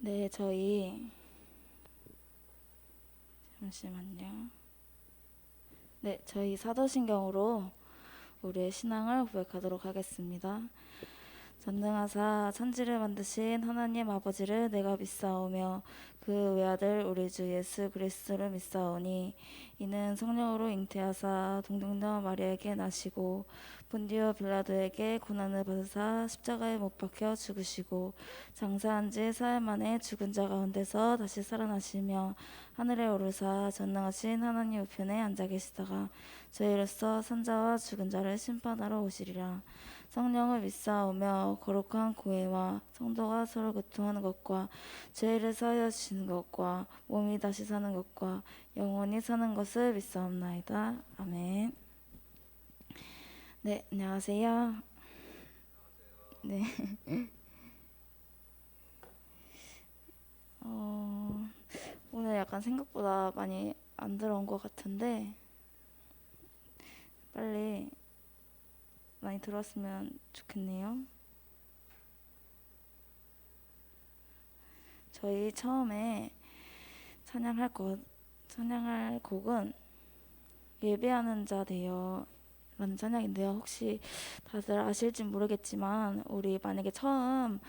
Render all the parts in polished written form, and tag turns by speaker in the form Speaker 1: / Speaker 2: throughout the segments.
Speaker 1: 네, 저희 잠시만요. 네, 저희 사도신경으로 우리의 신앙을 고백하도록 하겠습니다. 전능하사 천지를 만드신 하나님 아버지를 내가 믿사오며 그 외아들 우리 주 예수 그리스도를 믿사오니 이는 성령으로 잉태하사 동정녀 마리아에게 나시고 본디오 빌라도에게 고난을 받으사 십자가에 못 박혀 죽으시고 장사한 지 사흘 만에 죽은 자 가운데서 다시 살아나시며 하늘에 오르사 전능하신 하나님 우편에 앉아 계시다가 저희로서 산자와 죽은 자를 심판하러 오시리라. 성령을 믿사오며 거룩한 교회와 성도가 서로 교통하는 것과 죄를 사하여 주시는 것과 몸이 다시 사는 것과 영원히 사는 것을 믿사옵나이다. 아멘. 네, 안녕하세요. 네. 어, 오늘 약간 생각보다 많이 안 들어온 것 같은데 빨리 많이 들어왔으면 좋겠네요. 저희 처음에 찬양할 곡은 예배하는 자 되어 라는 찬양인데요. 혹시 다들 아실지 모르겠지만 우리 만약에 처음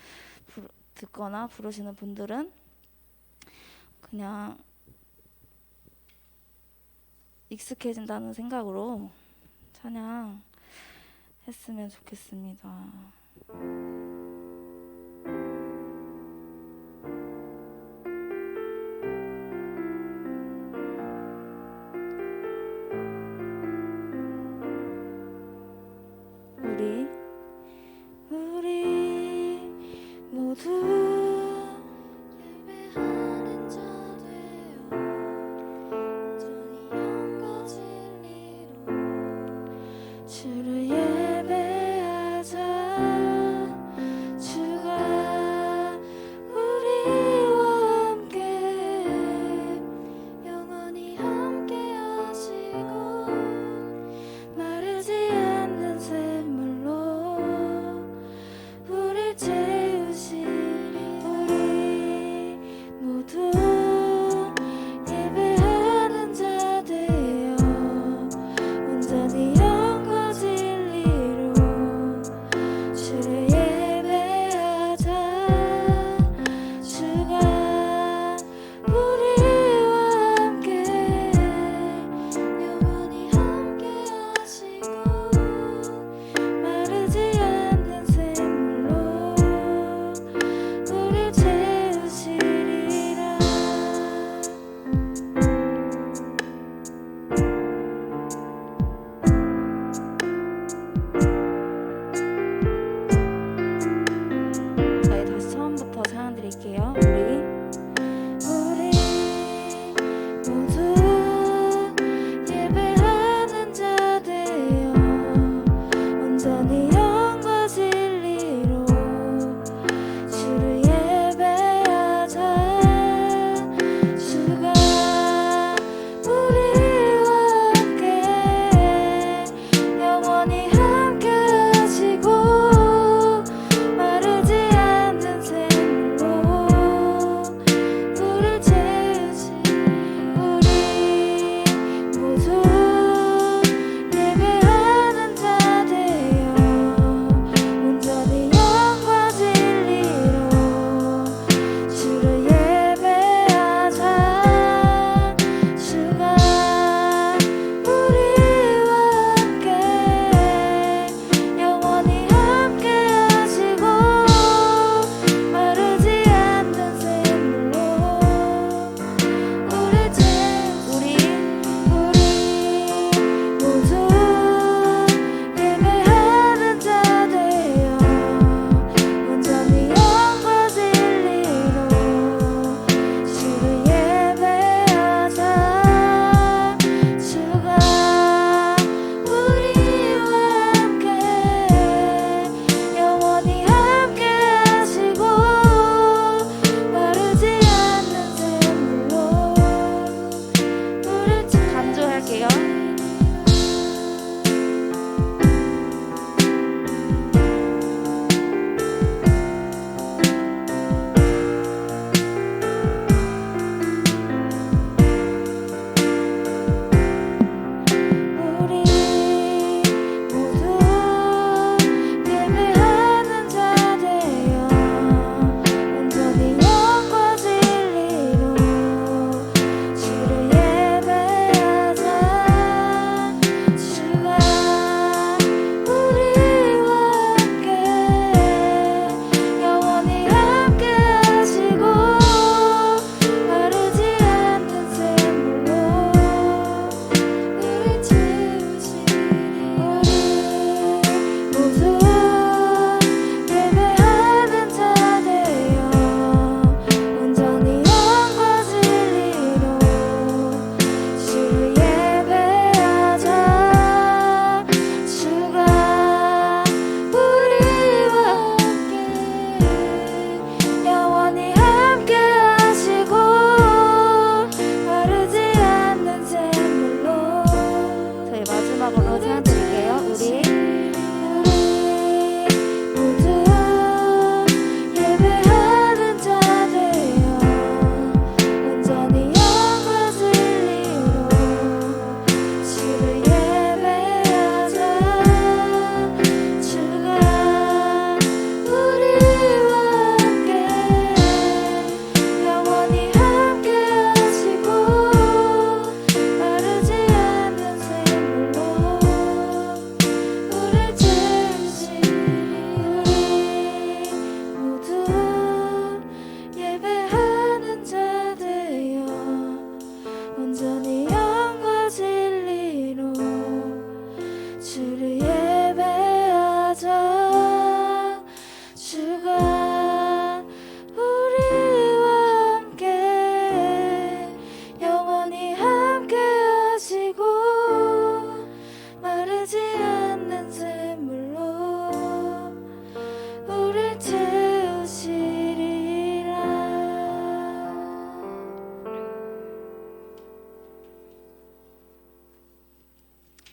Speaker 1: 듣거나 부르시는 분들은 그냥 익숙해진다는 생각으로 찬양했으면 좋겠습니다. 우리 모두
Speaker 2: 예배하는 자 되어 온전히 영과 진리로
Speaker 1: 주를 예배하자.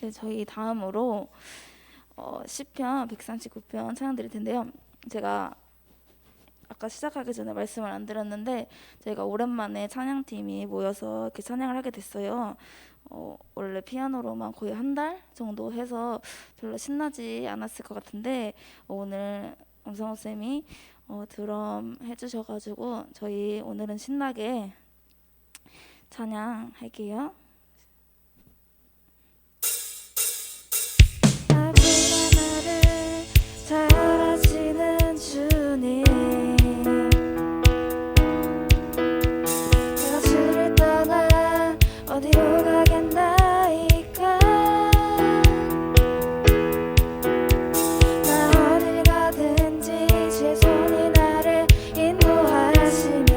Speaker 1: 네, 저희 다음으로 시편 139편 찬양 드릴 텐데요. 제가 아까 시작하기 전에 말씀을 안 드렸는데 저희가 오랜만에 찬양팀이 모여서 이렇게 찬양을 하게 됐어요. 원래 피아노로만 거의 한 달 정도 해서 별로 신나지 않았을 것 같은데 오늘 엄성호 쌤이 드럼 해주셔가지고 저희 오늘은 신나게 찬양할게요. 나보다 나를 잘 아시는 주님, 내가 주를 떠나 어디로 가겠나이까. 나 어딜 가든지 주의 손이 나를 인도하시며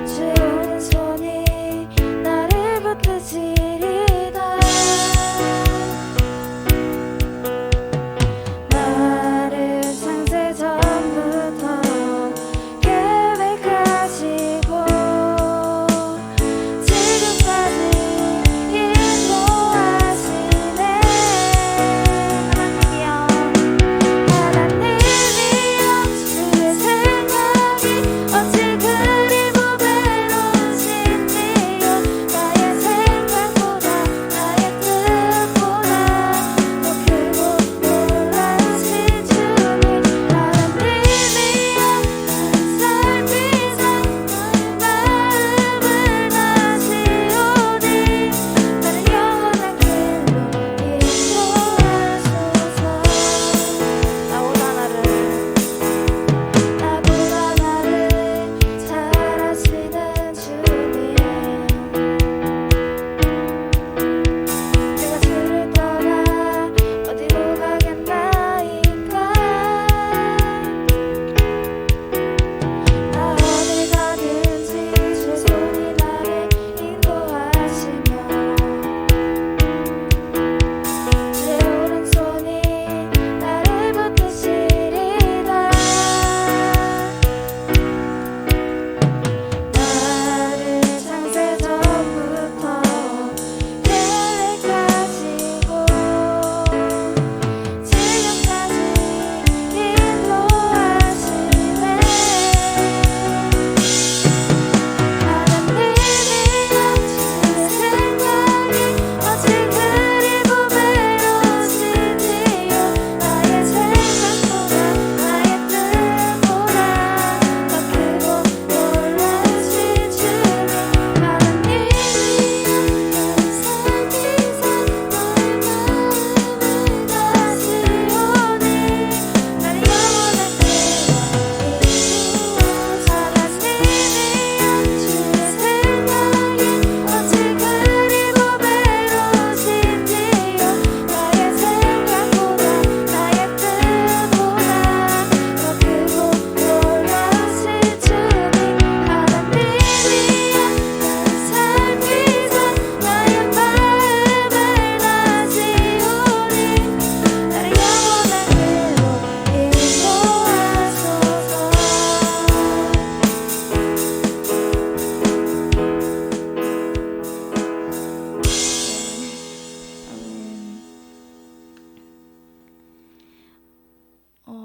Speaker 1: 주의 오른손이 나를 붙드시리다. 나를 창세 전부터 계획하시고 지금까지 인도하시네. 하나님이여 주의 생각이 어찌 그리 보배로우신지요. 나의 생각보다 나의 뜻보다 더 크고 놀라우신 주님. 하나님이여 나를 살피사 나의 마음을 다시오니 나를 영원한 길로 인도하소서. 나보다 나를 잘 아시는 주님, 내가 주를 떠나 어디로 가겠나이까. 나 어딜 가든지 주의 손이 나를 인도하시며 주의 오른손이 나를 붙드시리다. 나를 창세 전부터 계획하시고 지금까지 인도하시네. 하나님이여 주의 생각이 어찌 그리 보배로우신지요. 나의 생각보다 나의 뜻보다 더 크고 놀라우신 주님. 하나님이여 나를 살피사 나의 마음을 다시오니 나를 영원한 길로 인도하소서. 하나님이여 주의 생각이 어찌 그리 보배로우신지요. 나의 생각보다 나의 뜻보다 더 크고 놀라우신 주님. 하나님이여 나를 살피사 나의 마음을 다시오니 나를 영원한 길로 인도하소서.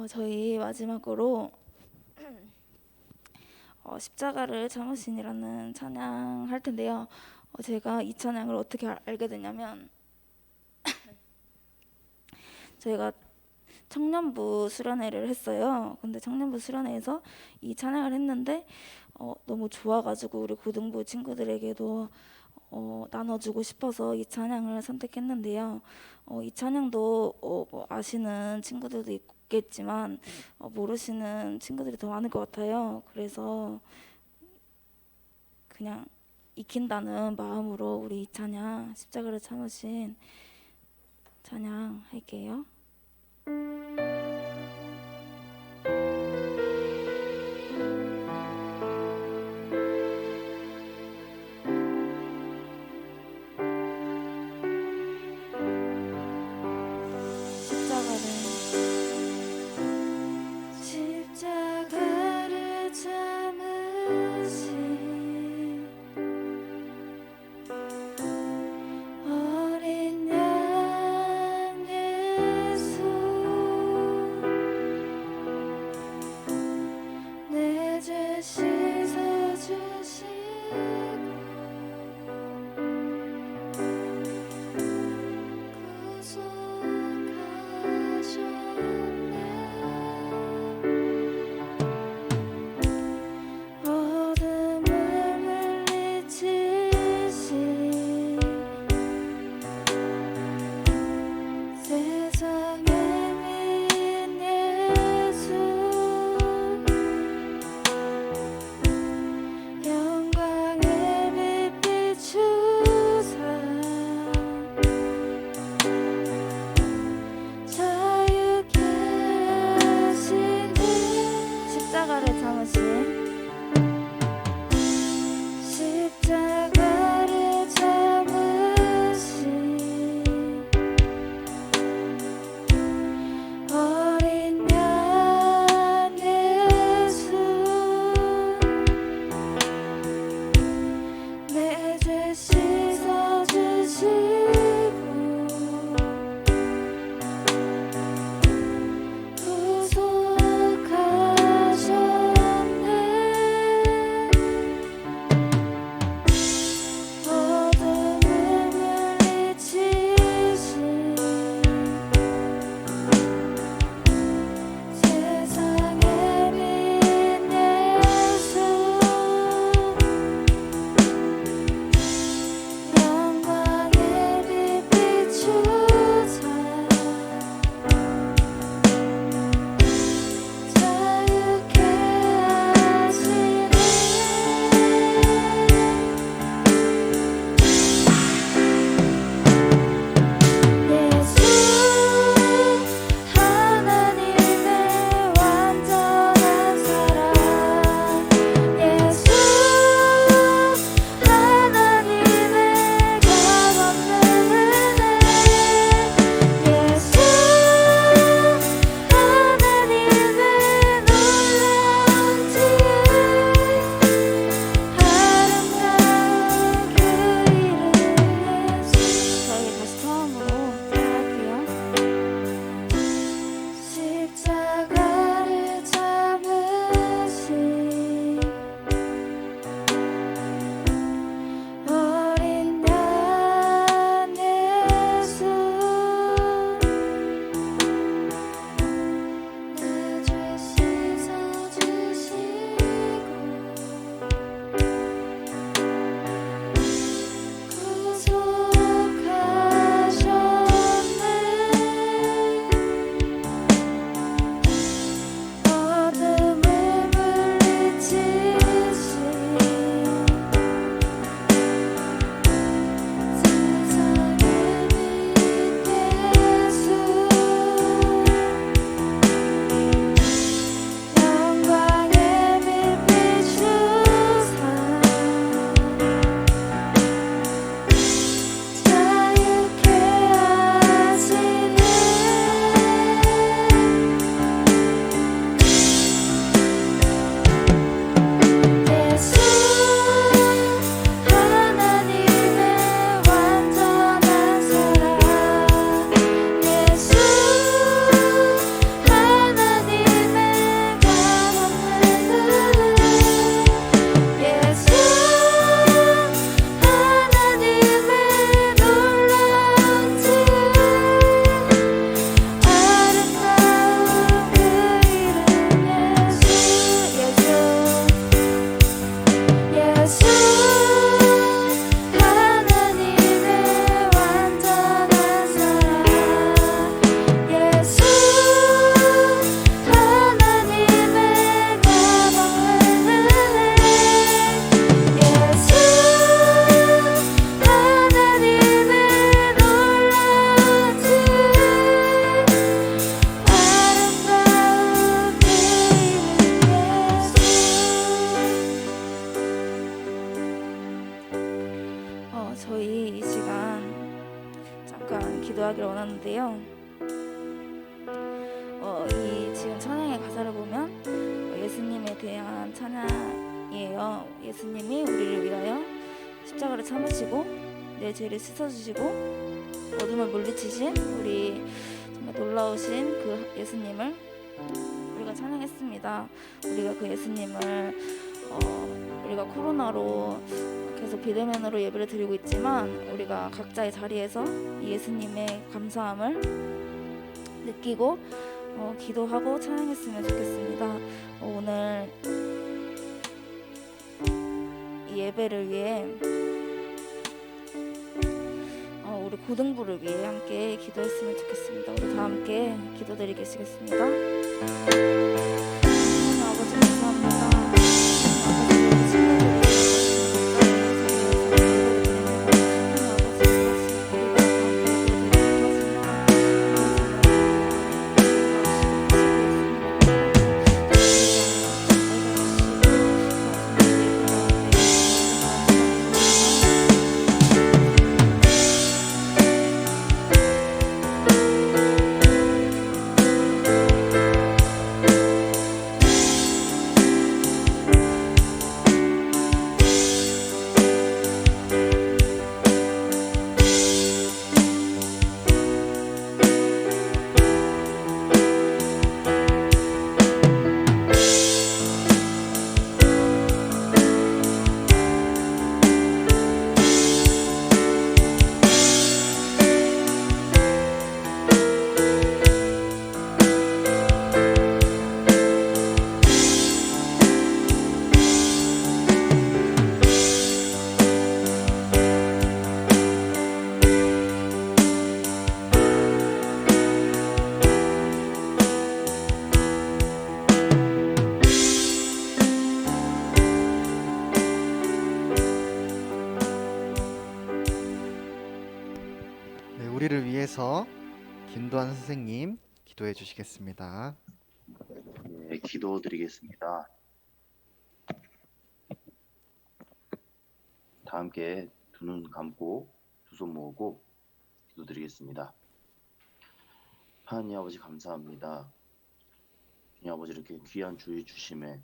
Speaker 1: 저희 마지막으로 십자가를 참으신이라는 찬양 할 텐데요. 제가 이 찬양을 어떻게 알게 됐냐면 저희가 청년부 수련회를 했어요. 근데 청년부 수련회에서 이 찬양을 했는데 너무 좋아가지고 우리 고등부 친구들에게도 나눠주고 싶어서 이 찬양을 선택했는데요. 이 찬양도 뭐 아시는 친구들도 있겠지만 모르시는 친구들이 더 많을 것 같아요. 그래서 그냥 익힌다는 마음으로 우리 이 찬양 십자가를 참으신 찬양 할게요. 십자가를 참으신 기도하기를 원하는데요. 이 지금 찬양의 가사를 보면 예수님에 대한 찬양이에요. 예수님이 우리를 위하여 십자가를 참으시고 내 죄를 씻어주시고 어둠을 물리치신 우리 정말 놀라우신 그 예수님을 우리가 찬양했습니다. 우리가 그 예수님을 우리가 코로나로 계속 비대면으로 예배를 드리고 있지만 우리가 각자의 자리에서 이 예수님의 감사함을 느끼고 기도하고 찬양했으면 좋겠습니다. 오늘 이 예배를 위해 우리 고등부를 위해 함께 기도했으면 좋겠습니다. 우리 다 함께 기도드리겠습니다. 하나님 아버지 감사합니다.
Speaker 3: 우리를 위해서 김도환 선생님 기도해 주시겠습니다.
Speaker 4: 네, 기도드리겠습니다. 다 함께 두 눈 감고 두 손 모으고 기도드리겠습니다. 하나님 아버지 감사합니다. 주님 아버지 이렇게 귀한 주의 주심에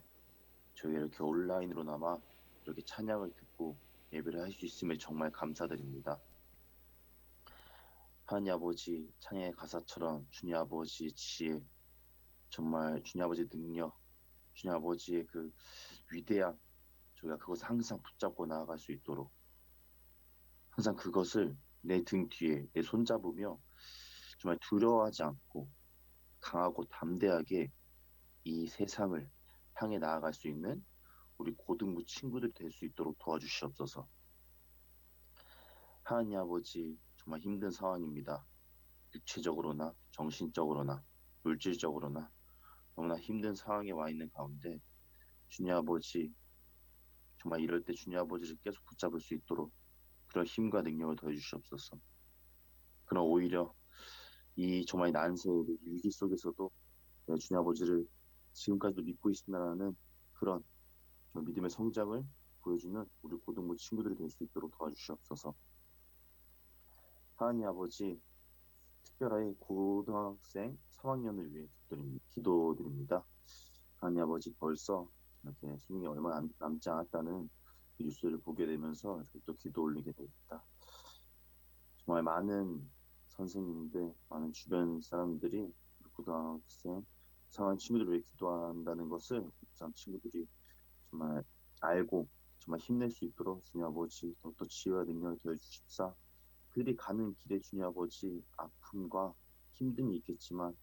Speaker 4: 저희가 이렇게 온라인으로나마 이렇게 찬양을 듣고 예배를 할 수 있음에 정말 감사드립니다. 하나님 아버지 찬양의 가사처럼 주님 아버지의 지혜, 정말 주님 아버지의 능력, 주님 아버지의 그 위대함, 저희가 그것을 항상 붙잡고 나아갈 수 있도록 항상 그것을 내 등 뒤에 내 손잡으며 정말 두려워하지 않고 강하고 담대하게 이 세상을 향해 나아갈 수 있는 우리 고등부 친구들이 될 수 있도록 도와주시옵소서. 하나님 아버지 정말 힘든 상황입니다. 육체적으로나 정신적으로나 물질적으로나 너무나 힘든 상황에 와 있는 가운데 주님 아버지 정말 이럴 때 주님 아버지를 계속 붙잡을 수 있도록 그런 힘과 능력을 더해 주시옵소서. 그러나 오히려 이 정말 난세의 위기 속에서도 내가 주님 아버지를 지금까지도 믿고 있습니다라는 그런 믿음의 성장을 보여주는 우리 고등부 친구들이 될 수 있도록 도와주시옵소서. 하나님 아버지 특별하게 고등학생 3학년을 위해 기도드립니다. 하나님 아버지 벌써 이렇게 수능이 얼마 남지 않았다는 뉴스를 보게 되면서 이렇게 또 기도 올리게 됩니다. 정말 많은 선생님들, 많은 주변 사람들이 고등학생, 상황 친구들을 위해 기도한다는 것을 고3 친구들이 정말 알고 정말 힘낼 수 있도록 주님 아버지 더욱더 지혜와 능력을 더해 주십사. 그들이 가는 길에 주님 아버지 아픔과 힘듦이 있겠지만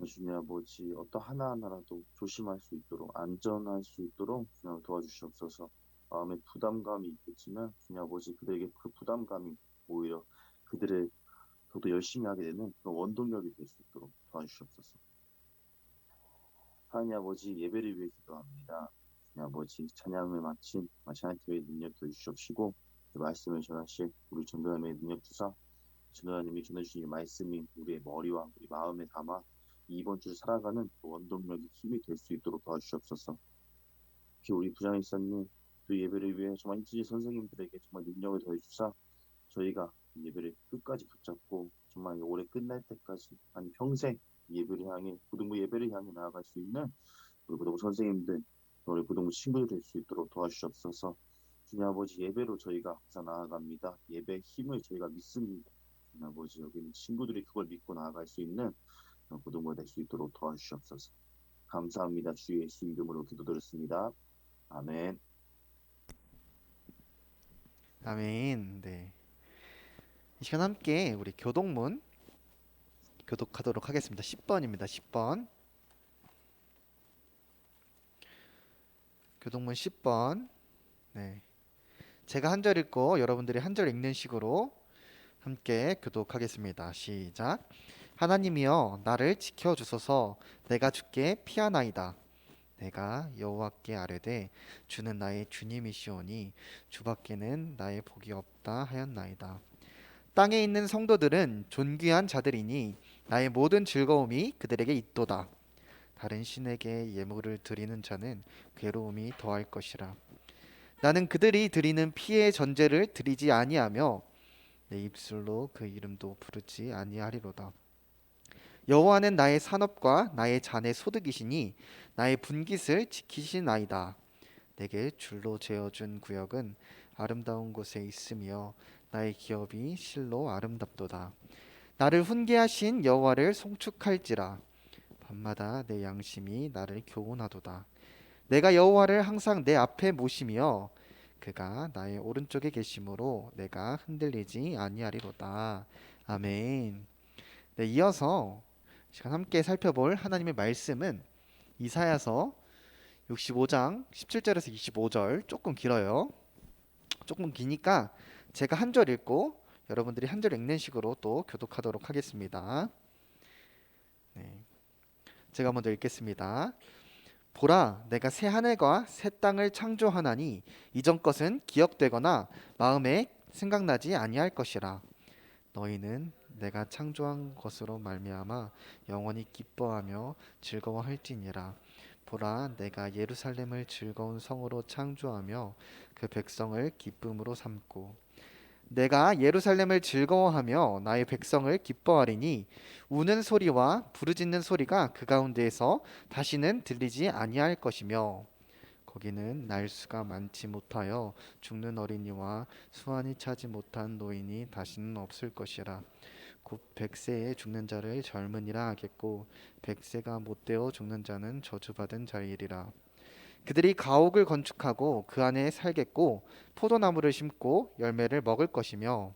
Speaker 4: 주님 아버지 어떤 하나하나라도 조심할 수 있도록 안전할 수 있도록 주님 도와주시옵소서. 마음에 부담감이 있겠지만 주님 아버지 그들에게 그 부담감이 오히려 그들을 더더 열심히 하게 되는 그런 원동력이 될 수 있도록 도와주시옵소서. 하나님 아버지 예배를 위해 기도합니다. 주님 아버지 찬양을 마친 찬양팀의 능력 더해주시옵시고 말씀을 전하실 우리 전도사님의 능력 주사 전도사님이 전해주신 이 말씀이 우리의 머리와 우리 마음에 담아 이번 주 살아가는 그 원동력이 힘이 될 수 있도록 도와주시옵소서. 특히 우리 부장일사님 그 예배를 위해 정말 힘쓰신 선생님들에게 정말 능력을 더해주사 저희가 이 예배를 끝까지 붙잡고 정말 올해 끝날 때까지 아니 평생 예배를 향해 고등부 예배를 향해 나아갈 수 있는 우리 고등부 선생님들 우리 고등부 친구들 될 수 있도록 도와주시옵소서. 주님 아버지 예배로 저희가 항상 나아갑니다. 예배의 힘을 저희가 믿습니다. 주님 아버지 여기 있는 친구들이 그걸 믿고 나아갈 수 있는 고등부가 될 수 있도록 도와주시옵소서. 감사합니다. 주 예수 이름으로 기도드렸습니다. 아멘.
Speaker 3: 아멘. 네. 이 시간 함께 우리 교동문 교독하도록 하겠습니다. 10번입니다. 10번. 교동문 10번. 네. 제가 한 절 읽고 여러분들이 한 절 읽는 식으로 함께 교독하겠습니다. 시작. 하나님이여 나를 지켜 주소서. 내가 주께 피하나이다. 내가 여호와께 아뢰되 주는 나의 주님이시오니 주밖에는 나의 복이 없다 하였나이다. 땅에 있는 성도들은 존귀한 자들이니 나의 모든 즐거움이 그들에게 있도다. 다른 신에게 예물을 드리는 자는 괴로움이 더할 것이라. 나는 그들이 드리는 피의 전제를 드리지 아니하며 내 입술로 그 이름도 부르지 아니하리로다. 여호와는 나의 산업과 나의 잔의 소득이시니 나의 분깃을 지키시나이다. 내게 줄로 재어준 구역은 아름다운 곳에 있으며 나의 기업이 실로 아름답도다. 나를 훈계하신 여호와를 송축할지라. 밤마다 내 양심이 나를 교훈하도다. 내가 여호와를 항상 내 앞에 모시며 그가 나의 오른쪽에 계심으로 내가 흔들리지 아니하리로다. 아멘. 네, 이어서 시간 함께 살펴볼 하나님의 말씀은 이사야서 65장 17절에서 25절 조금 길어요. 조금 기니까 제가 한 절 읽고 여러분들이 한 절 읽는 식으로 또 교독하도록 하겠습니다. 네, 제가 먼저 읽겠습니다. 보라, 내가 새 하늘과 새 땅을 창조하나니 이전 것은 기억되거나 마음에 생각나지 아니할 것이라. 너희는 내가 창조한 것으로 말미암아 영원히 기뻐하며 즐거워할지니라. 보라, 내가 예루살렘을 즐거운 성으로 창조하며 그 백성을 기쁨으로 삼고, 내가 예루살렘을 즐거워하며 나의 백성을 기뻐하리니 우는 소리와 부르짖는 소리가 그 가운데에서 다시는 들리지 아니할 것이며, 거기는 날수가 많지 못하여 죽는 어린이와 수완이 차지 못한 노인이 다시는 없을 것이라. 곧 100세에 죽는 자를 젊은이라 하겠고 100세가 못되어 죽는 자는 저주받은 자이리라. 그들이 가옥을 건축하고 그 안에 살겠고 포도나무를 심고 열매를 먹을 것이며,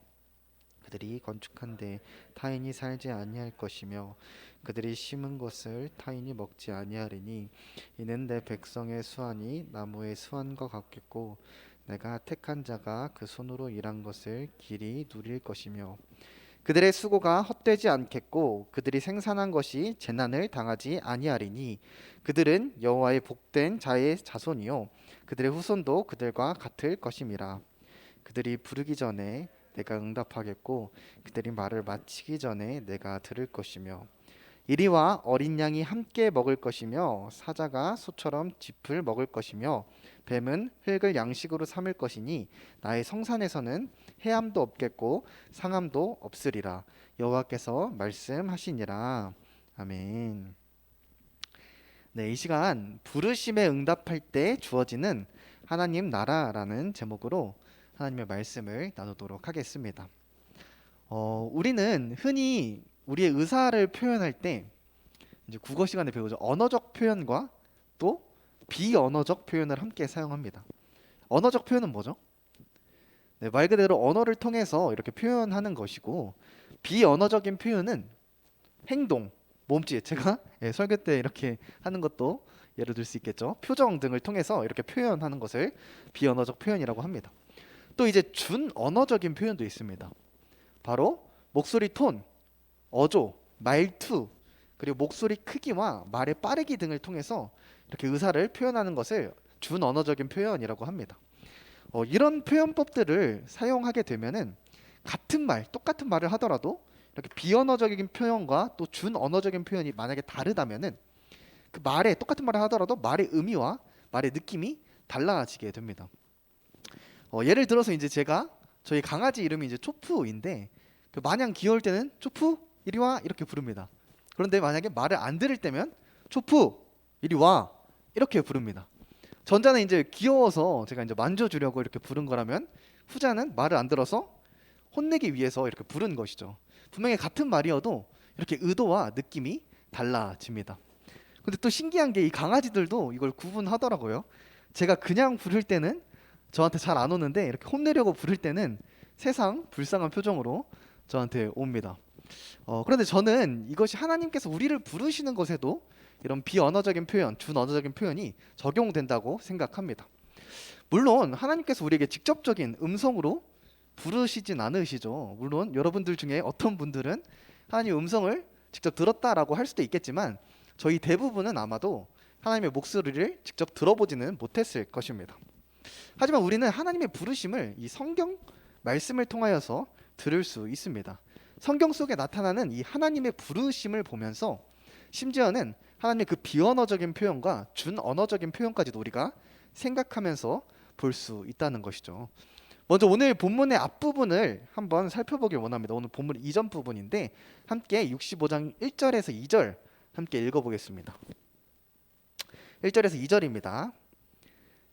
Speaker 3: 그들이 건축한 데 타인이 살지 아니할 것이며 그들이 심은 것을 타인이 먹지 아니하리니 이는 내 백성의 수완이 나무의 수완과 같겠고 내가 택한 자가 그 손으로 일한 것을 길이 누릴 것이며, 그들의 수고가 헛되지 않겠고 그들이 생산한 것이 재난을 당하지 아니하리니 그들은 여호와의 복된 자의 자손이요 그들의 후손도 그들과 같을 것임이라. 그들이 부르기 전에 내가 응답하겠고 그들이 말을 마치기 전에 내가 들을 것이며, 이리와 어린 양이 함께 먹을 것이며 사자가 소처럼 짚을 먹을 것이며 뱀은 흙을 양식으로 삼을 것이니 나의 성산에서는 해함도 없겠고 상함도 없으리라. 여호와께서 말씀하시니라. 아멘. 네, 이 시간 부르심에 응답할 때 주어지는 하나님 나라라는 제목으로 하나님의 말씀을 나누도록 하겠습니다. 우리는 흔히 우리의 의사를 표현할 때 이제 국어 시간에 배우죠. 언어적 표현과 또 비언어적 표현을 함께 사용합니다. 언어적 표현은 뭐죠? 네, 말 그대로 언어를 통해서 이렇게 표현하는 것이고, 비언어적인 표현은 행동, 몸짓, 제가 설교 때 이렇게 하는 것도 예를 들 수 있겠죠. 표정 등을 통해서 이렇게 표현하는 것을 비언어적 표현이라고 합니다. 또 이제 준언어적인 표현도 있습니다. 바로 목소리 톤, 어조, 말투, 그리고 목소리 크기와 말의 빠르기 등을 통해서 이렇게 의사를 표현하는 것을 준언어적인 표현이라고 합니다. 이런 표현법들을 사용하게 되면은 같은 말, 똑같은 말을 하더라도 이렇게 비언어적인 표현과 또 준언어적인 표현이 만약에 다르다면은 그 말에 똑같은 말을 하더라도 말의 의미와 말의 느낌이 달라지게 됩니다. 예를 들어서 이제 제가 저희 강아지 이름이 이제 초푸인데 그 마냥 귀여울 때는 초푸 이리 와 이렇게 부릅니다. 그런데 만약에 말을 안 들을 때면 초푸 이리 와 이렇게 부릅니다. 전자는 이제 귀여워서 제가 이제 만져주려고 이렇게 부른 거라면 후자는 말을 안 들어서 혼내기 위해서 이렇게 부른 것이죠. 분명히 같은 말이어도 이렇게 의도와 느낌이 달라집니다. 근데 또 신기한 게 이 강아지들도 이걸 구분하더라고요. 제가 그냥 부를 때는 저한테 잘 안 오는데 이렇게 혼내려고 부를 때는 세상 불쌍한 표정으로 저한테 옵니다. 그런데 저는 이것이 하나님께서 우리를 부르시는 것에도 이런 비언어적인 표현, 준언어적인 표현이 적용된다고 생각합니다. 물론 하나님께서 우리에게 직접적인 음성으로 부르시진 않으시죠. 물론 여러분들 중에 어떤 분들은 하나님의 음성을 직접 들었다라고 할 수도 있겠지만 저희 대부분은 아마도 하나님의 목소리를 직접 들어보지는 못했을 것입니다. 하지만 우리는 하나님의 부르심을 이 성경 말씀을 통하여서 들을 수 있습니다. 성경 속에 나타나는 이 하나님의 부르심을 보면서 심지어는 하나님의 그 비언어적인 표현과 준언어적인 표현까지도 우리가 생각하면서 볼 수 있다는 것이죠. 먼저 오늘 본문의 앞부분을 한번 살펴보길 원합니다. 오늘 본문 이전 부분인데 함께 65장 1절에서 2절 함께 읽어보겠습니다. 1절에서 2절입니다.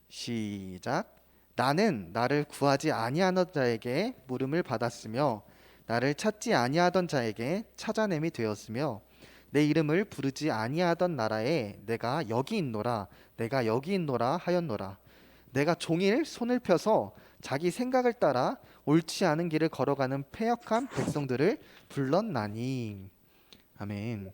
Speaker 3: 시작. 나는 나를 구하지 아니하던 자에게 물음을 받았으며 나를 찾지 아니하던 자에게 찾아냄이 되었으며 내 이름을 부르지 아니하던 나라에 내가 여기 있노라 내가 여기 있노라 하였노라. 내가 종일 손을 펴서 자기 생각을 따라 옳지 않은 길을 걸어가는 패역한 백성들을 불렀나니. 아멘.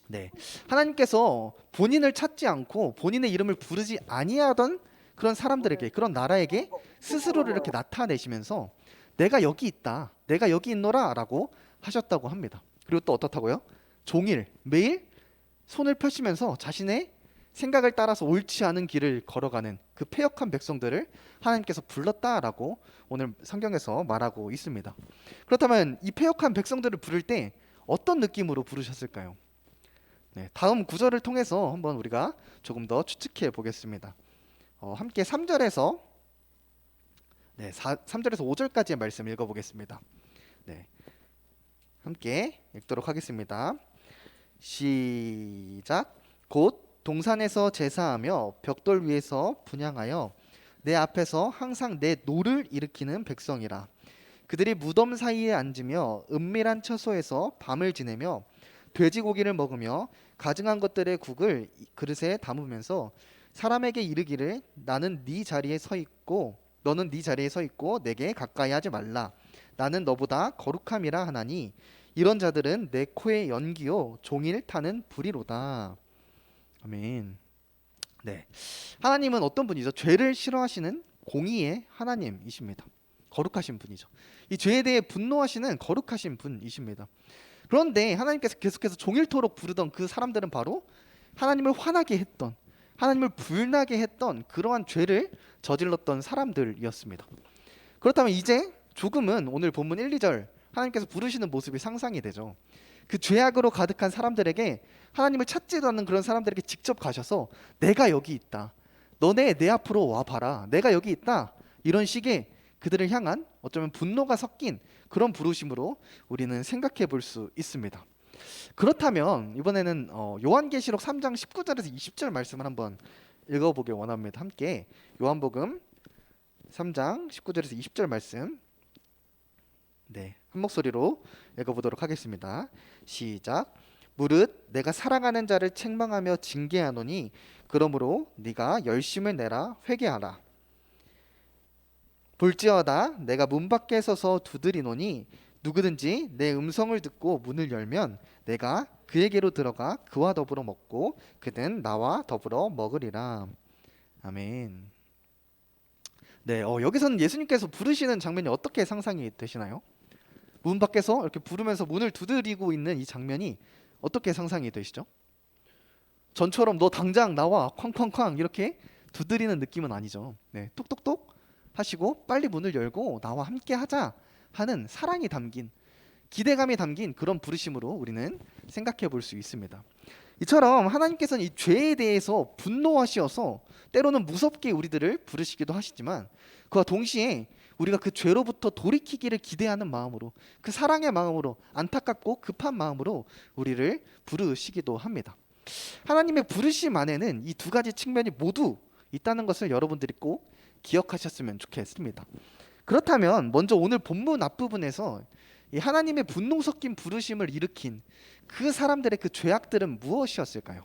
Speaker 3: 네, 하나님께서 본인을 찾지 않고 본인의 이름을 부르지 아니하던 그런 사람들에게, 그런 나라에게 스스로를 이렇게 나타내시면서 내가 여기 있다, 내가 여기 있노라 라고 하셨다고 합니다. 그리고 또 어떻다고요? 종일 매일 손을 펴시면서 자신의 생각을 따라서 옳지 않은 길을 걸어가는 그 패역한 백성들을 하나님께서 불렀다라고 오늘 성경에서 말하고 있습니다. 그렇다면 이 패역한 백성들을 부를 때 어떤 느낌으로 부르셨을까요? 네, 다음 구절을 통해서 한번 우리가 조금 더 추측해 보겠습니다. 함께 3절에서 3절에서 5절까지의 말씀 읽어보겠습니다. 네, 함께 읽도록 하겠습니다. 시작. 곧 동산에서 제사하며 벽돌 위에서 분향하여 내 앞에서 항상 내 노를 일으키는 백성이라. 그들이 무덤 사이에 앉으며 은밀한 처소에서 밤을 지내며 돼지고기를 먹으며 가증한 것들의 국을 그릇에 담으면서 사람에게 이르기를 나는 네 자리에 서 있고 너는 네 자리에 서 있고 내게 가까이 하지 말라. 나는 너보다 거룩함이라 하나니 이런 자들은 내 코에 연기요 종일 타는 불이로다. 아멘. 네, 하나님은 어떤 분이죠? 죄를 싫어하시는 공의의 하나님이십니다. 거룩하신 분이죠. 이 죄에 대해 분노하시는 거룩하신 분이십니다. 그런데 하나님께서 계속해서 종일토록 부르던 그 사람들은 바로 하나님을 화나게 했던, 하나님을 불나게 했던 그러한 죄를 저질렀던 사람들이었습니다. 그렇다면 이제 조금은 오늘 본문 1, 2절 하나님께서 부르시는 모습이 상상이 되죠. 그 죄악으로 가득한 사람들에게, 하나님을 찾지도 않는 그런 사람들에게 직접 가셔서 내가 여기 있다, 너네 내 앞으로 와봐라, 내가 여기 있다, 이런 식의 그들을 향한 어쩌면 분노가 섞인 그런 부르심으로 우리는 생각해 볼 수 있습니다. 그렇다면 이번에는 요한계시록 3장 19절에서 20절 말씀을 한번 읽어보길 원합니다. 함께 요한복음 3장 19절에서 20절 말씀, 네, 한 목소리로 읽어보도록 하겠습니다. 시작. 무릇 내가 사랑하는 자를 책망하며 징계하노니 그러므로 네가 열심을 내라 회개하라. 볼지어다 내가 문 밖에 서서 두드리노니 누구든지 내 음성을 듣고 문을 열면 내가 그에게로 들어가 그와 더불어 먹고 그는 나와 더불어 먹으리라. 아멘. 네, 여기서는 예수님께서 부르시는 장면이 어떻게 상상이 되시나요? 문 밖에서 이렇게 부르면서 문을 두드리고 있는 이 장면이 어떻게 상상이 되시죠? 전처럼 너 당장 나와 쾅쾅쾅 이렇게 두드리는 느낌은 아니죠. 네, 톡톡톡 하시고 빨리 문을 열고 나와 함께 하자 하는 사랑이 담긴, 기대감이 담긴 그런 부르심으로 우리는 생각해 볼 수 있습니다. 이처럼 하나님께서는 이 죄에 대해서 분노하시어서 때로는 무섭게 우리들을 부르시기도 하시지만 그와 동시에 우리가 그 죄로부터 돌이키기를 기대하는 마음으로, 그 사랑의 마음으로, 안타깝고 급한 마음으로 우리를 부르시기도 합니다. 하나님의 부르심 안에는 이 두 가지 측면이 모두 있다는 것을 여러분들이 꼭 기억하셨으면 좋겠습니다. 그렇다면 먼저 오늘 본문 앞부분에서 이 하나님의 분노 섞인 부르심을 일으킨 그 사람들의 그 죄악들은 무엇이었을까요?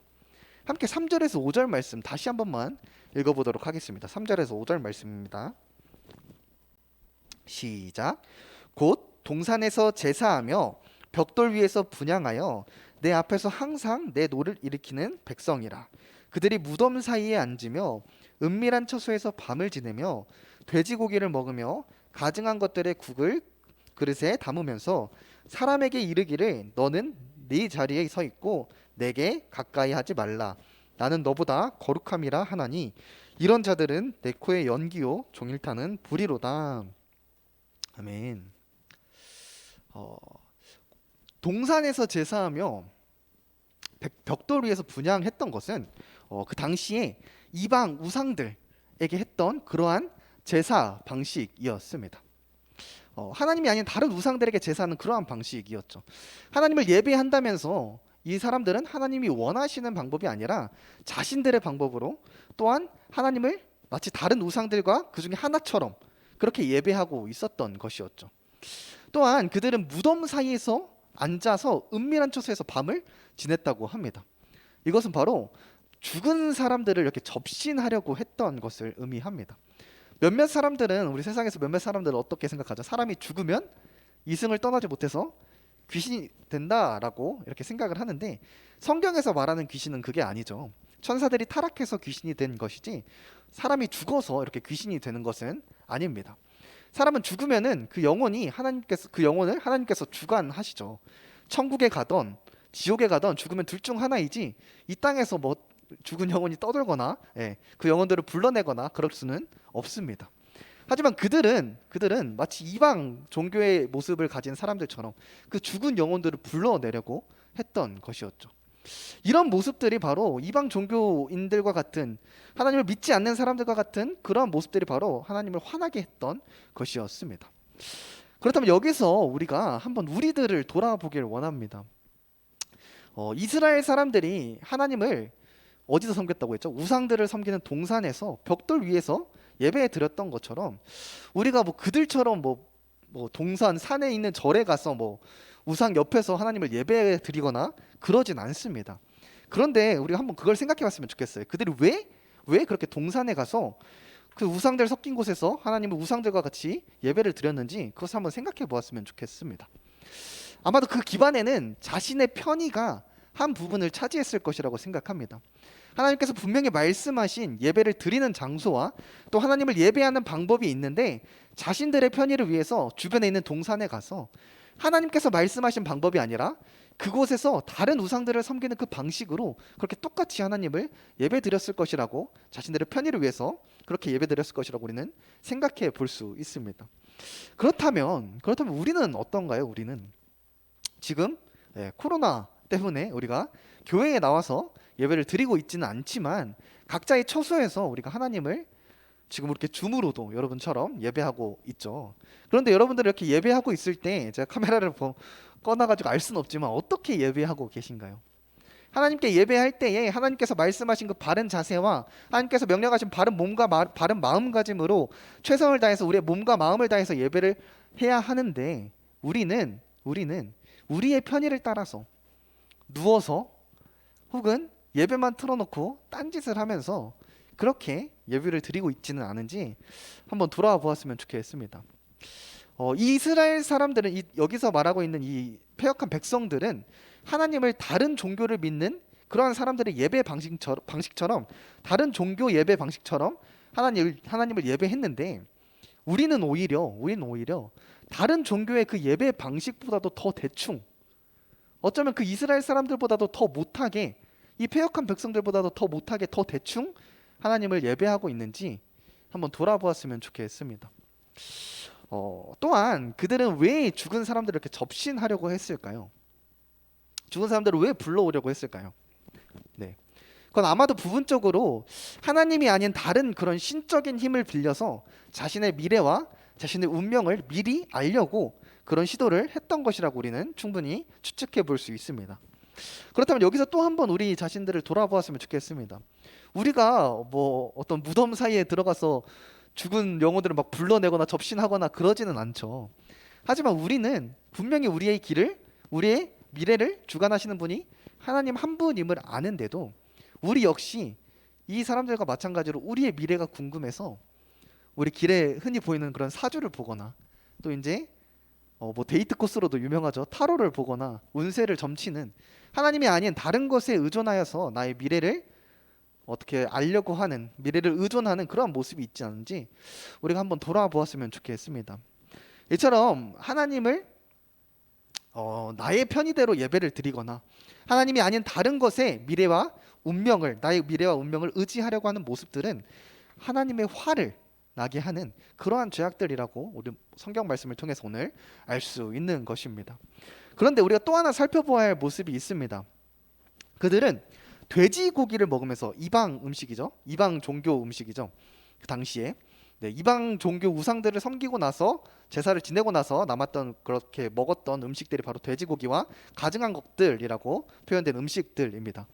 Speaker 3: 함께 3절에서 5절 말씀 다시 한 번만 읽어보도록 하겠습니다. 3절에서 5절 말씀입니다. 시작. 곧 동산에서 제사하며 벽돌 위에서 분향하여 내 앞에서 항상 내 노를 일으키는 백성이라. 그들이 무덤 사이에 앉으며 은밀한 처소에서 밤을 지내며 돼지고기를 먹으며 가증한 것들의 국을 그릇에 담으면서 사람에게 이르기를 너는 네 자리에 서 있고 내게 가까이 하지 말라. 나는 너보다 거룩함이라 하나니 이런 자들은 내 코에 연기요 종일 타는 불이로다. 아멘. 동산에서 제사하며 벽돌 위에서 분향했던 것은 그 당시에 이방 우상들에게 했던 그러한 제사 방식이었습니다. 하나님이 아닌 다른 우상들에게 제사하는 그러한 방식이었죠. 하나님을 예배한다면서 이 사람들은 하나님이 원하시는 방법이 아니라 자신들의 방법으로 또한 하나님을 마치 다른 우상들과 그 중에 하나처럼 그렇게 예배하고 있었던 것이었죠. 또한 그들은 무덤 사이에서 앉아서 은밀한 처소에서 밤을 지냈다고 합니다. 이것은 바로 죽은 사람들을 이렇게 접신하려고 했던 것을 의미합니다. 몇몇 사람들은, 우리 세상에서 몇몇 사람들은 어떻게 생각하죠? 사람이 죽으면 이승을 떠나지 못해서 귀신이 된다라고 이렇게 생각을 하는데, 성경에서 말하는 귀신은 그게 아니죠. 천사들이 타락해서 귀신이 된 것이지 사람이 죽어서 이렇게 귀신이 되는 것은 아닙니다. 사람은 죽으면은 그 영혼을 하나님께서 주관하시죠. 천국에 가던 지옥에 가던 죽으면 둘 중 하나이지 이 땅에서 뭐 죽은 영혼이 떠돌거나 그 영혼들을 불러내거나 그럴 수는 없습니다. 하지만 그들은 마치 이방 종교의 모습을 가진 사람들처럼 그 죽은 영혼들을 불러내려고 했던 것이었죠. 이런 모습들이 바로 이방 종교인들과 같은, 하나님을 믿지 않는 사람들과 같은 그러한 모습들이 바로 하나님을 화나게 했던 것이었습니다. 그렇다면 여기서 우리가 한번 우리들을 돌아보길 원합니다. 이스라엘 사람들이 하나님을 어디서 섬겼다고 했죠? 우상들을 섬기는 동산에서 벽돌 위에서 예배에 드렸던 것처럼 우리가 뭐 그들처럼 뭐 동산 산에 있는 절에 가서 뭐 우상 옆에서 하나님을 예배에 드리거나 그러진 않습니다. 그런데 우리가 한번 그걸 생각해 봤으면 좋겠어요. 그들이 왜 그렇게 동산에 가서 그 우상들 섞인 곳에서 하나님을 우상들과 같이 예배를 드렸는지 그것을 한번 생각해 보았으면 좋겠습니다. 아마도 그 기반에는 자신의 편의가 한 부분을 차지했을 것이라고 생각합니다. 하나님께서 분명히 말씀하신 예배를 드리는 장소와 또 하나님을 예배하는 방법이 있는데 자신들의 편의를 위해서 주변에 있는 동산에 가서 하나님께서 말씀하신 방법이 아니라 그곳에서 다른 우상들을 섬기는 그 방식으로 그렇게 똑같이 하나님을 예배 드렸을 것이라고, 자신들의 편의를 위해서 그렇게 예배 드렸을 것이라고 우리는 생각해 볼 수 있습니다. 그렇다면 우리는 어떤가요? 우리는 지금 코로나 때문에 우리가 교회에 나와서 예배를 드리고 있지는 않지만 각자의 처소에서 우리가 하나님을 지금 이렇게 줌으로도 여러분처럼 예배하고 있죠. 그런데 여러분들 이렇게 예배하고 있을 때 제가 카메라를 꺼놔가지고 알 수는 없지만 어떻게 예배하고 계신가요? 하나님께 예배할 때에 하나님께서 말씀하신 그 바른 자세와 하나님께서 명령하신 바른 몸과 바른 마음가짐으로 최선을 다해서 우리의 몸과 마음을 다해서 예배를 해야 하는데 우리는 우리의 편의를 따라서 누워서 혹은 예배만 틀어놓고 딴짓을 하면서 그렇게 예배를 드리고 있지는 않은지 한번 돌아와 보았으면 좋겠습니다. 이스라엘 사람들은 여기서 말하고 있는 이 패역한 백성들은 하나님을 다른 종교를 믿는 그러한 사람들의 예배 방식처럼 다른 종교 예배 방식처럼 하나님을 예배했는데 우리는 오히려 다른 종교의 그 예배 방식보다도 더 대충, 어쩌면 그 이스라엘 사람들보다도 더 못하게, 이 패역한 백성들보다도 더 못하게 더 대충 하나님을 예배하고 있는지 한번 돌아보았으면 좋겠습니다. 또한 그들은 왜 죽은 사람들을 이렇게 접신하려고 했을까요? 죽은 사람들을 왜 불러오려고 했을까요? 그건 아마도 부분적으로 하나님이 아닌 다른 그런 신적인 힘을 빌려서 자신의 미래와 자신의 운명을 미리 알려고 그런 시도를 했던 것이라고 우리는 충분히 추측해 볼 수 있습니다. 그렇다면 여기서 또 한 번 우리 자신들을 돌아보았으면 좋겠습니다. 우리가 뭐 어떤 무덤 사이에 들어가서 죽은 영혼들을 막 불러내거나 접신하거나 그러지는 않죠. 하지만 우리는 분명히 우리의 길을, 우리의 미래를 주관하시는 분이 하나님 한 분임을 아는데도 우리 역시 이 사람들과 마찬가지로 우리의 미래가 궁금해서 우리 길에 흔히 보이는 그런 사주를 보거나 또 이제 뭐 데이트 코스로도 유명하죠. 타로를 보거나 운세를 점치는, 하나님이 아닌 다른 것에 의존하여서 나의 미래를 어떻게 알려고 하는, 미래를 의존하는 그런 모습이 있지 않은지 우리가 한번 돌아보았으면 좋겠습니다. 이처럼 하나님을 나의 편의대로 예배를 드리거나 하나님이 아닌 다른 것에 나의 미래와 운명을 의지하려고 하는 모습들은 하나님의 화를 나게 하는 그러한 죄악들이라고 우리 성경 말씀을 통해서 오늘 알 수 있는 것입니다. 그런데 우리가 또 하나 살펴보아야 할 모습이 있습니다. 그들은 돼지고기를 먹으면서, 이방 음식이죠, 이방 종교 음식이죠, 그 당시에 이방 종교 우상들을 섬기고 나서 제사를 지내고 나서 남았던, 그렇게 먹었던 음식들이 바로 돼지고기와 가증한 것들이라고 표현된 음식들입니다.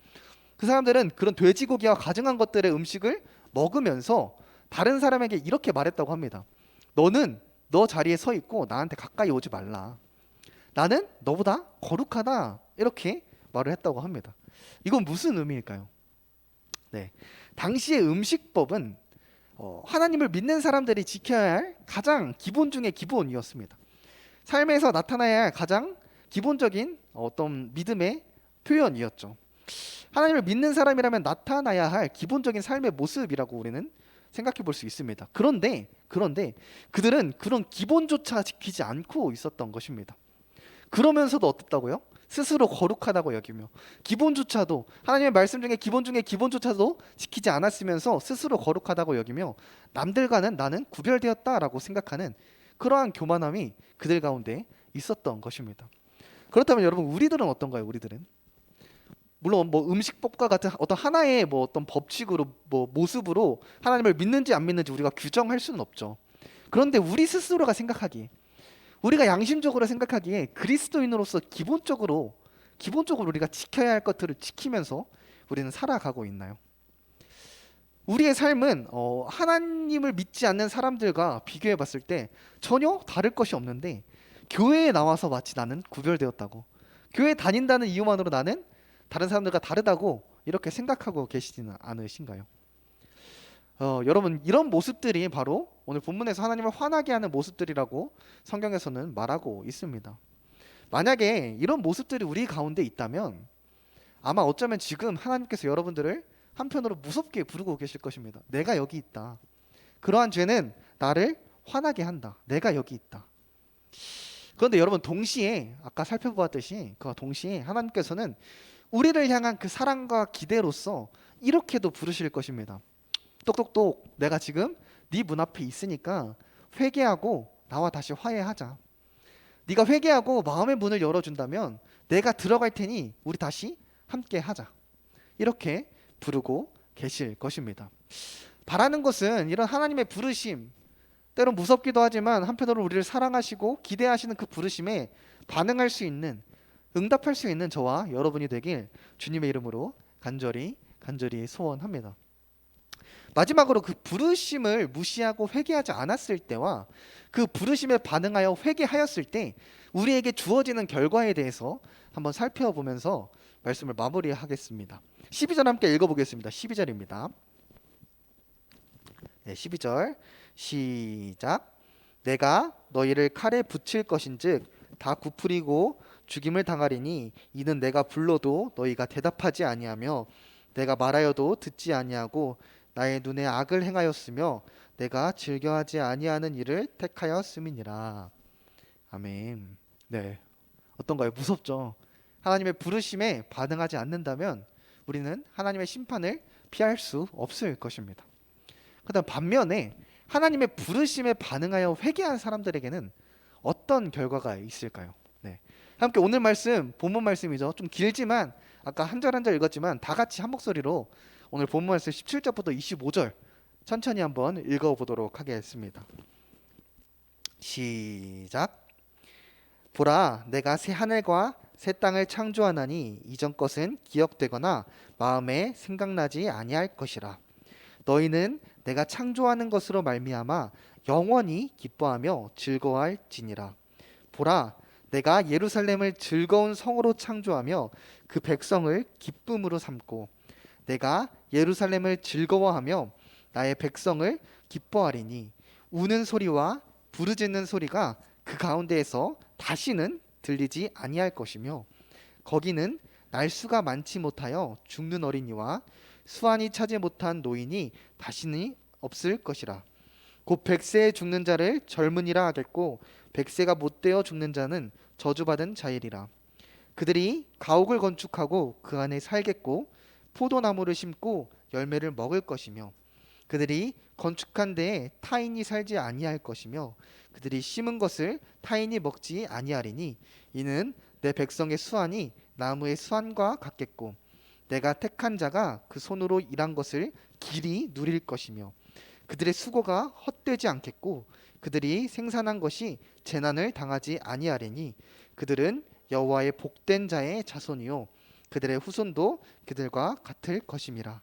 Speaker 3: 그 사람들은 그런 돼지고기와 가증한 것들의 음식을 먹으면서 다른 사람에게 이렇게 말했다고 합니다. 너는 너 자리에 서 있고 나한테 가까이 오지 말라. 나는 너보다 거룩하다. 이렇게 말을 했다고 합니다. 이건 무슨 의미일까요? 당시의 음식법은 하나님을 믿는 사람들이 지켜야 할 가장 기본 중의 기본이었습니다. 삶에서 나타나야 할 가장 기본적인 어떤 믿음의 표현이었죠. 하나님을 믿는 사람이라면 나타나야 할 기본적인 삶의 모습이라고 우리는 생각해 볼 수 있습니다. 그런데 그들은 그런 기본조차 지키지 않고 있었던 것입니다. 그러면서도 어땠다고요? 스스로 거룩하다고 여기며 기본조차도 하나님의 말씀 중에 기본 중에 기본조차도 지키지 않았으면서 스스로 거룩하다고 여기며 남들과는 나는 구별되었다라고 생각하는 그러한 교만함이 그들 가운데 있었던 것입니다. 그렇다면 여러분 우리들은 어떤가요? 우리들은 물론 뭐 음식법과 같은 어떤 하나의 뭐 어떤 법칙으로 뭐 모습으로 하나님을 믿는지 안 믿는지 우리가 규정할 수는 없죠. 그런데 우리 스스로가 생각하기에 우리가 양심적으로 생각하기에 그리스도인으로서 기본적으로 우리가 지켜야 할 것들을 지키면서 우리는 살아가고 있나요? 우리의 삶은 하나님을 믿지 않는 사람들과 비교해 봤을 때 전혀 다를 것이 없는데 교회에 나와서 마치 나는 구별되었다고 교회 다닌다는 이유만으로 나는 다른 사람들과 다르다고 이렇게 생각하고 계시지는 않으신가요? 여러분 이런 모습들이 바로 오늘 본문에서 하나님을 화나게 하는 모습들이라고 성경에서는 말하고 있습니다. 만약에 이런 모습들이 우리 가운데 있다면 아마 어쩌면 지금 하나님께서 여러분들을 한편으로 무섭게 부르고 계실 것입니다. 내가 여기 있다. 그러한 죄는 나를 화나게 한다. 내가 여기 있다. 그런데 여러분 동시에 아까 살펴보았듯이 그와 동시에 하나님께서는 우리를 향한 그 사랑과 기대로서 이렇게도 부르실 것입니다. 똑똑똑 내가 지금 네 문 앞에 있으니까 회개하고 나와 다시 화해하자. 네가 회개하고 마음의 문을 열어준다면 내가 들어갈 테니 우리 다시 함께 하자. 이렇게 부르고 계실 것입니다. 바라는 것은 이런 하나님의 부르심 때론 무섭기도 하지만 한편으로 우리를 사랑하시고 기대하시는 그 부르심에 반응할 수 있는 응답할 수 있는 저와 여러분이 되길 주님의 이름으로 간절히 소원합니다. 마지막으로 그 부르심을 무시하고 회개하지 않았을 때와 그 부르심에 반응하여 회개하였을 때 우리에게 주어지는 결과에 대해서 한번 살펴보면서 말씀을 마무리하겠습니다. 12절 함께 읽어보겠습니다. 12절입니다. 네, 12절 시작. 내가 너희를 칼에 붙일 것인즉 다 굽으리고 죽임을 당하리니 이는 내가 불러도 너희가 대답하지 아니하며 내가 말하여도 듣지 아니하고 나의 눈에 악을 행하였으며 내가 즐겨하지 아니하는 일을 택하였음이니라. 아멘. 네, 어떤가요? 무섭죠? 하나님의 부르심에 반응하지 않는다면 우리는 하나님의 심판을 피할 수 없을 것입니다. 그다음 반면에 하나님의 부르심에 반응하여 회개한 사람들에게는 어떤 결과가 있을까요? 네, 함께 오늘 말씀 본문 말씀이죠. 좀 길지만 아까 한 절 한 절 읽었지만 다 같이 한 목소리로 오늘 본문 말씀 17절부터 25절 천천히 한번 읽어보도록 하겠습니다. 시작. 보라, 내가 새 하늘과 새 땅을 창조하나니 이전 것은 기억되거나 마음에 생각나지 아니할 것이라. 너희는 내가 창조하는 것으로 말미암아 영원히 기뻐하며 즐거워할지니라. 보라, 내가 예루살렘을 즐거운 성으로 창조하며 그 백성을 기쁨으로 삼고 내가 예루살렘을 즐거워하며 나의 백성을 기뻐하리니 우는 소리와 부르짖는 소리가 그 가운데에서 다시는 들리지 아니할 것이며 거기는 날수가 많지 못하여 죽는 어린이와 수완이 차지 못한 노인이 다시는 없을 것이라. 곧 100세에 죽는 자를 젊은이라 하겠고 100세가 못되어 죽는 자는 저주받은 자이리라. 그들이 가옥을 건축하고 그 안에 살겠고 포도나무를 심고 열매를 먹을 것이며 그들이 건축한 데에 타인이 살지 아니할 것이며 그들이 심은 것을 타인이 먹지 아니하리니 이는 내 백성의 수완이 나무의 수완과 같겠고 내가 택한 자가 그 손으로 일한 것을 길이 누릴 것이며 그들의 수고가 헛되지 않겠고 그들이 생산한 것이 재난을 당하지 아니하리니 그들은 여호와의 복된 자의 자손이요 그들의 후손도 그들과 같을 것임이라.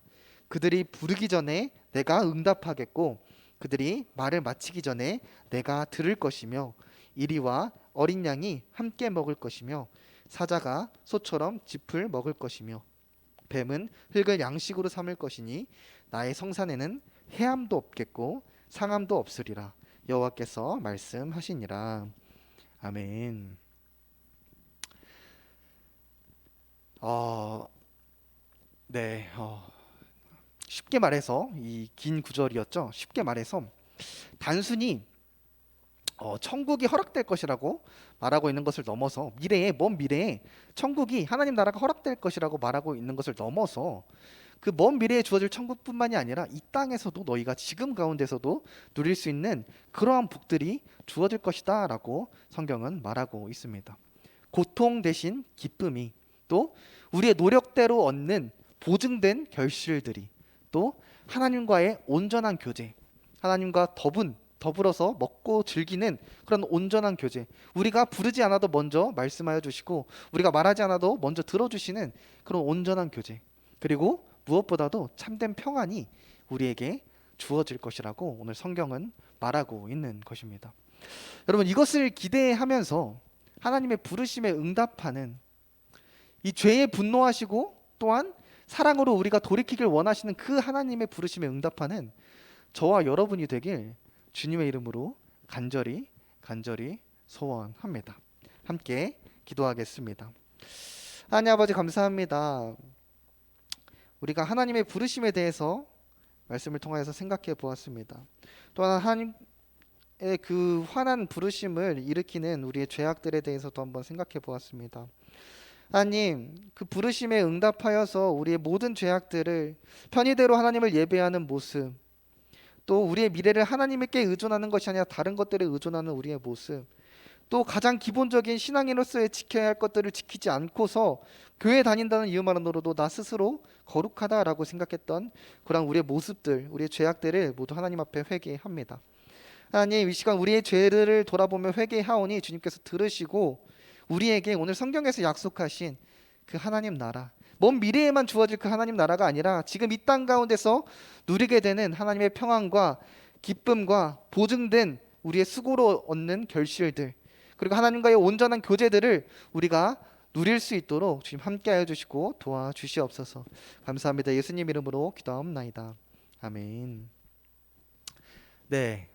Speaker 3: 그들이 부르기 전에 내가 응답하겠고 그들이 말을 마치기 전에 내가 들을 것이며 이리와 어린 양이 함께 먹을 것이며 사자가 소처럼 짚을 먹을 것이며 뱀은 흙을 양식으로 삼을 것이니 나의 성산에는 해함도 없겠고 상함도 없으리라. 여호와께서 말씀하시니라. 아멘. 네, 쉽게 말해서 이 긴 구절이었죠. 쉽게 말해서 단순히 천국이 허락될 것이라고 말하고 있는 것을 넘어서 미래에 먼 미래에 천국이 하나님 나라가 허락될 것이라고 말하고 있는 것을 넘어서 그 먼 미래에 주어질 천국뿐만이 아니라 이 땅에서도 너희가 지금 가운데서도 누릴 수 있는 그러한 복들이 주어질 것이다라고 성경은 말하고 있습니다. 고통 대신 기쁨이, 또 우리의 노력대로 얻는 보증된 결실들이, 또 하나님과의 온전한 교제, 하나님과 더불어서 먹고 즐기는 그런 온전한 교제, 우리가 부르지 않아도 먼저 말씀하여 주시고 우리가 말하지 않아도 먼저 들어주시는 그런 온전한 교제, 그리고 무엇보다도 참된 평안이 우리에게 주어질 것이라고 오늘 성경은 말하고 있는 것입니다. 여러분, 이것을 기대하면서 하나님의 부르심에 응답하는, 이 죄에 분노하시고 또한 사랑으로 우리가 돌이키길 원하시는 그 하나님의 부르심에 응답하는 저와 여러분이 되길 주님의 이름으로 간절히 소원합니다. 함께 기도하겠습니다. 하나님 아버지, 감사합니다. 우리가 하나님의 부르심에 대해서 말씀을 통하여서 생각해 보았습니다. 또한 하나님의 그 환한 부르심을 일으키는 우리의 죄악들에 대해서도 한번 생각해 보았습니다. 하나님, 그 부르심에 응답하여서 우리의 모든 죄악들을 편의대로 하나님을 예배하는 모습, 또 우리의 미래를 하나님께 의존하는 것이 아니라 다른 것들에 의존하는 우리의 모습, 또 가장 기본적인 신앙인으로서의 지켜야 할 것들을 지키지 않고서 교회 다닌다는 이유만으로도 나 스스로 거룩하다라고 생각했던 그런 우리의 모습들, 우리의 죄악들을 모두 하나님 앞에 회개합니다. 하나님, 이 시간 우리의 죄를 돌아보며 회개하오니 주님께서 들으시고 우리에게 오늘 성경에서 약속하신 그 하나님 나라, 먼 미래에만 주어질 그 하나님 나라가 아니라 지금 이 땅 가운데서 누리게 되는 하나님의 평안과 기쁨과 보증된 우리의 수고로 얻는 결실들, 그리고 하나님과의 온전한 교제들을 우리가 누릴 수 있도록 주님 함께하여 주시고 도와주시옵소서. 감사합니다. 예수님 이름으로 기도하옵나이다. 아멘. 네,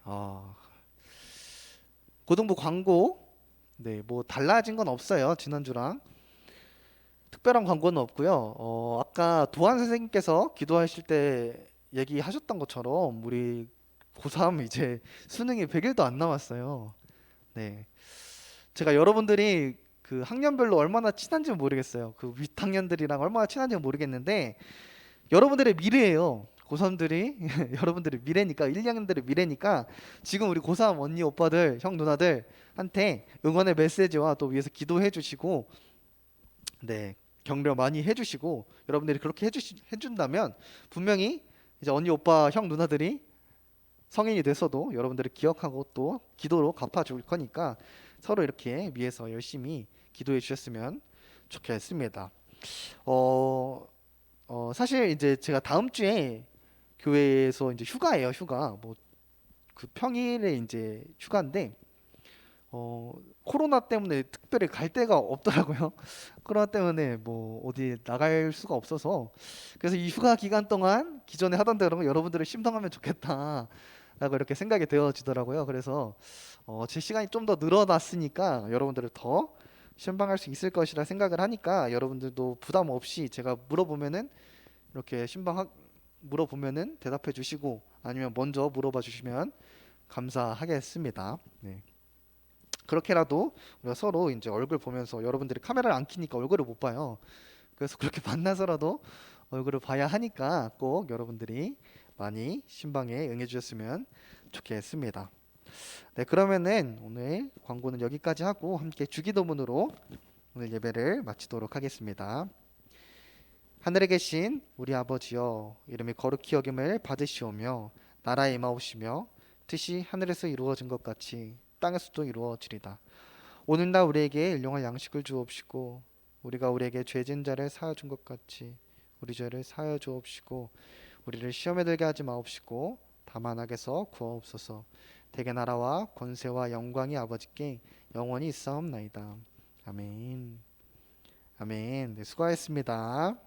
Speaker 3: 고등부 광고, 네, 뭐 달라진 건 없어요. 지난주랑 특별한 광고는 없고요. 아까 도한 선생님께서 기도하실 때 얘기하셨던 것처럼 우리 고3 이제 수능이 100일도 안 남았어요. 네, 제가 여러분들이 그 학년별로 얼마나 친한지 모르겠어요. 그 윗학년들이랑 얼마나 친한지 모르겠는데 여러분들의 미래예요. 고3들이 여러분들의 미래니까, 1, 2학년들의 미래니까 지금 우리 고3 언니 오빠들, 형 누나들한테 응원의 메시지와 또 위에서 기도해 주시고, 네, 격려 많이 해주시고, 여러분들이 그렇게 해준다면 분명히 이제 언니 오빠 형 누나들이 성인이 돼서도 여러분들을 기억하고 또 기도로 갚아줄 거니까 서로 이렇게 위해서 열심히 기도해 주셨으면 좋겠습니다. 사실 이제 제가 다음 주에 교회에서 이제 휴가예요, 휴가. 뭐 그 평일에 이제 휴가인데 코로나 때문에 특별히 갈 데가 없더라고요. 코로나 때문에 뭐 어디 나갈 수가 없어서, 그래서 이 휴가 기간 동안 기존에 하던 대로 여러분들을 심성하면 좋겠다라고 이렇게 생각이 되어지더라고요. 그래서 제 시간이 좀 더 늘어났으니까 여러분들을 더 신방할 수 있을 것이라 생각을 하니까 여러분들도 부담 없이 제가 물어보면은 이렇게 물어보면은 대답해 주시고, 아니면 먼저 물어봐 주시면 감사하겠습니다. 네. 그렇게라도 우리가 서로 이제 얼굴 보면서, 여러분들이 카메라를 안 켜니까 얼굴을 못 봐요. 그래서 그렇게 만나서라도 얼굴을 봐야 하니까 꼭 여러분들이 많이 신방에 응해 주셨으면 좋겠습니다. 네, 그러면은 오늘 광고는 여기까지 하고 함께 주기도문으로 오늘 예배를 마치도록 하겠습니다. 하늘에 계신 우리 아버지여, 이름이 거룩히 여김을 받으시오며 나라에 임하오시며 뜻이 하늘에서 이루어진 것 같이 땅에서도 이루어지리다. 오늘날 우리에게 일용할 양식을 주옵시고 우리가 우리에게 죄진 자를 사하여 준 것 같이 우리 죄를 사하여 주옵시고 우리를 시험에 들게 하지 마옵시고 다만 악에서 구하옵소서. 대개 나라와 권세와 영광이 아버지께 영원히 있사옵나이다. 아멘. 아멘. 네, 수고하셨습니다.